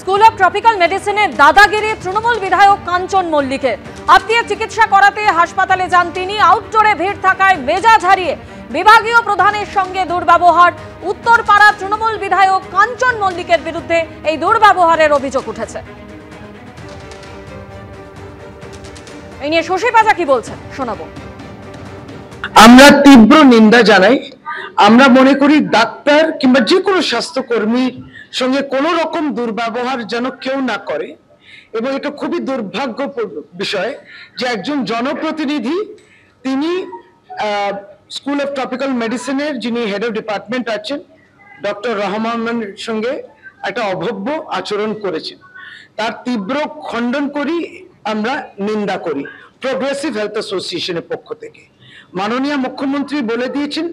School of tropical মেডিসিনে দাদাগিরি তৃণমূল বিধায়ক কাঞ্চন মল্লিকের। আত্মীয় চিকিৎসা করাতে হাসপাতালে যান তিনি। আউটডোরে ভিড় থাকায় মেজাজ হারিয়ে বিভাগীয় প্রধানের সঙ্গে দুর্ব্যবহার। উত্তরপাড়া তৃণমূল বিধায়ক কাঞ্চন মল্লিকের বিরুদ্ধে এই দুর্ব্যবহারের অভিযোগ উঠেছে। এই নিয়ে শশী পাজা কি বলছেন শোনাবো। আমরা তীব্র নিন্দা জানাই। আমরা মনে করি ডাক্তার কিংবা যে কোনো স্বাস্থ্যকর্মীর সঙ্গে কোনো রকম দুর্ব্যবহার যেন কেউ না করে, এবং এটা খুবই দুর্ভাগ্যপূর্ণ বিষয় যে একজন জনপ্রতিনিধি তিনি স্কুল অফ ট্রপিক্যাল মেডিসিনের যিনি হেড অফ ডিপার্টমেন্ট আছেন ডক্টর রহমানের সঙ্গে একটা অভব্য আচরণ করেছেন। তার তীব্র খণ্ডন করি, আমরা নিন্দা করি প্রোগ্রেসিভ হেলথ অ্যাসোসিয়েশনের পক্ষ থেকে। মাননীয় মুখ্যমন্ত্রী বলে দিয়েছেন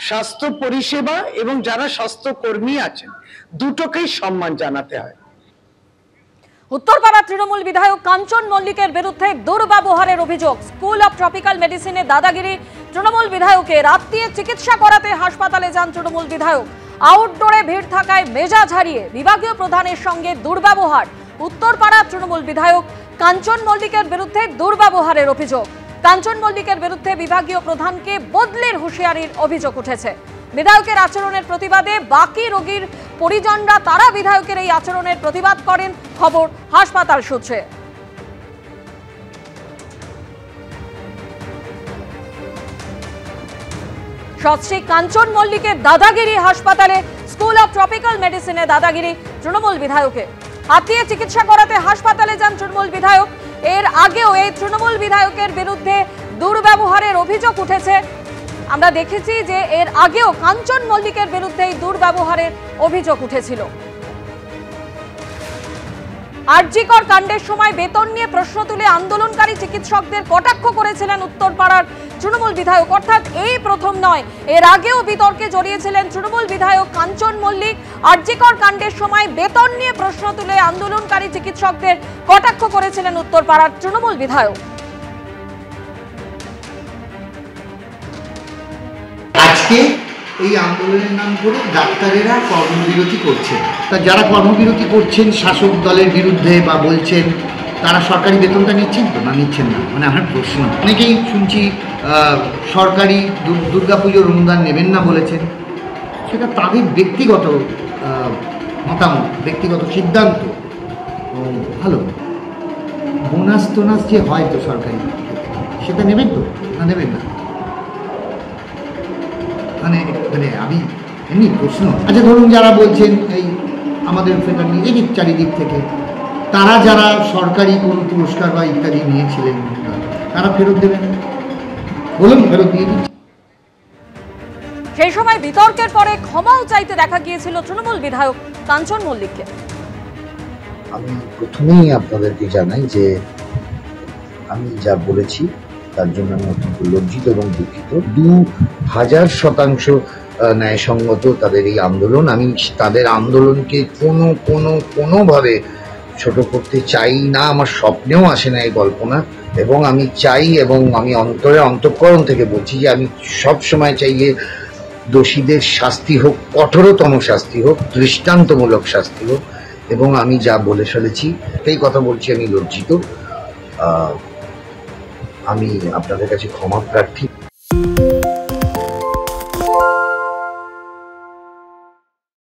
স্বাস্থ্য পরিষেবা এবং যারা স্বাস্থ্যকর্মী আছেন দুটোকেই সম্মান জানাতে হয়। উত্তরপাড়া তৃণমূল বিধায়ক কাঞ্চন মল্লিকের বিরুদ্ধে দুর্ব্যবহারের অভিযোগ। স্কুল অফ ট্রপিক্যাল মেডিসিনে দাদাগিরি তৃণমূল বিধায়কের। আত্মীয় চিকিৎসা করাতে হাসপাতালে যান তৃণমূল বিধায়ক। আউটডোরে ভিড় থাকায় মেজাজ হারিয়ে বিভাগীয় প্রধানের সঙ্গে দুর্ব্যবহার। উত্তরপাড়া তৃণমূল বিধায়ক কাঞ্চন মল্লিকের বিরুদ্ধে দুর্ব্যবহারের অভিযোগ। কাঞ্চন মল্লিকের বিরুদ্ধে বিভাগীয় প্রধানকে বদলির হুঁশিয়ারির অভিযোগ উঠেছে। বিধায়কের আচরণের প্রতিবাদে বাকি রোগীর পরিজনরা তারা বিধায়কের এই আচরণের প্রতিবাদ করেন। খবর হাসপাতাল সূত্রে। সৎশ্রী কাঞ্চন মল্লিকের দাদাগিরি হাসপাতালে। স্কুল অফ ট্রপিক্যাল মেডিসিনে দাদাগিরি তৃণমূল বিধায়কের। আত্মীয় চিকিৎসা করাতে হাসপাতালে যান তৃণমূল বিধায়ক। এর আগেও এই তৃণমূল বিধায়কের বিরুদ্ধে দুর্ব্যবহারের অভিযোগ উঠেছে। আমরা দেখেছি যে এর আগেও কাঞ্চন মল্লিকের বিরুদ্ধে এই দুর্ব্যবহারের অভিযোগ উঠেছিল। আরজিকর কাণ্ডের সময় বেতন নিয়ে প্রশ্ন তুলে আন্দোলনকারী চিকিৎসকদের কটাক্ষ করেছিলেন উত্তরপাড়ার তৃণমূল বিধায়ক। অর্থাৎ এই প্রথম নয়, এর আগেও বিতর্কে জড়িয়েছিলেন তৃণমূল বিধায়ক কাঞ্চন মল্লিক। আরজিকর কাণ্ডের সময় বেতন নিয়ে প্রশ্ন তুলে আন্দোলনকারী চিকিৎসকদের কটাক্ষ করেছিলেন উত্তরপাড়ার তৃণমূল বিধায়ক। আজকে এই আন্দোলনের নাম করে ডাক্তারেরা কর্মবিরতি করছেন। তা যারা কর্মবিরতি করছেন শাসক দলের বিরুদ্ধে বা বলছেন, তারা সরকারি বেতনটা নিচ্ছেন তো না নিচ্ছেন না? মানে আমার প্রশ্ন। অনেকেই শুনছি সরকারি দুর্গাপুজোর অনুদান নেবেন না বলেছেন। সেটা তাদের ব্যক্তিগত মতামত, ব্যক্তিগত সিদ্ধান্ত। ভালো বোনাস টোনাস যে হয় তো সরকারি, সেটা নেবেন তো না নেবেন না? মানে আমি এমনি প্রশ্ন। আচ্ছা ধরুন যারা বলছেন এই আমাদের ফেডারেল নিজেদের চারিদিক থেকে তারা যারা সরকারি কোনো পুরস্কার বা ইত্যাদি নিয়েছিলেন তারা ফেরত দেবেন, বলুন ফেরত দিয়ে দিচ্ছি। সেই সময় বিতর্কের পরে ক্ষমাও চাইতে দেখা গিয়েছিল তৃণমূল বিধায়ক কাঞ্চন মল্লিককে। আমি প্রথমেই আপনাদেরকে জানাই যে আমি যা বলেছি তার জন্য আমি অত্যন্ত লজ্জিত এবং দুঃখিত। 2000% ন্যায়সঙ্গত তাদের এই আন্দোলন। আমি তাদের আন্দোলনকে কোনোভাবে ছোট করতে চাই না, আমার স্বপ্নেও আসে না এই কল্পনা। এবং আমি চাই, এবং আমি অন্তঃকরণ থেকে বলছি যে আমি সব সময় চাই যে দোষীদের শাস্তি হোক, কঠোরতম শাস্তি হোক, দৃষ্টান্তমূলক শাস্তি হোক। এবং আমি যা বলে ফেলেছি সেই কথা বলছি, আমি লজ্জিত। আমি আপনাদের কাছে ক্ষমা প্রার্থী।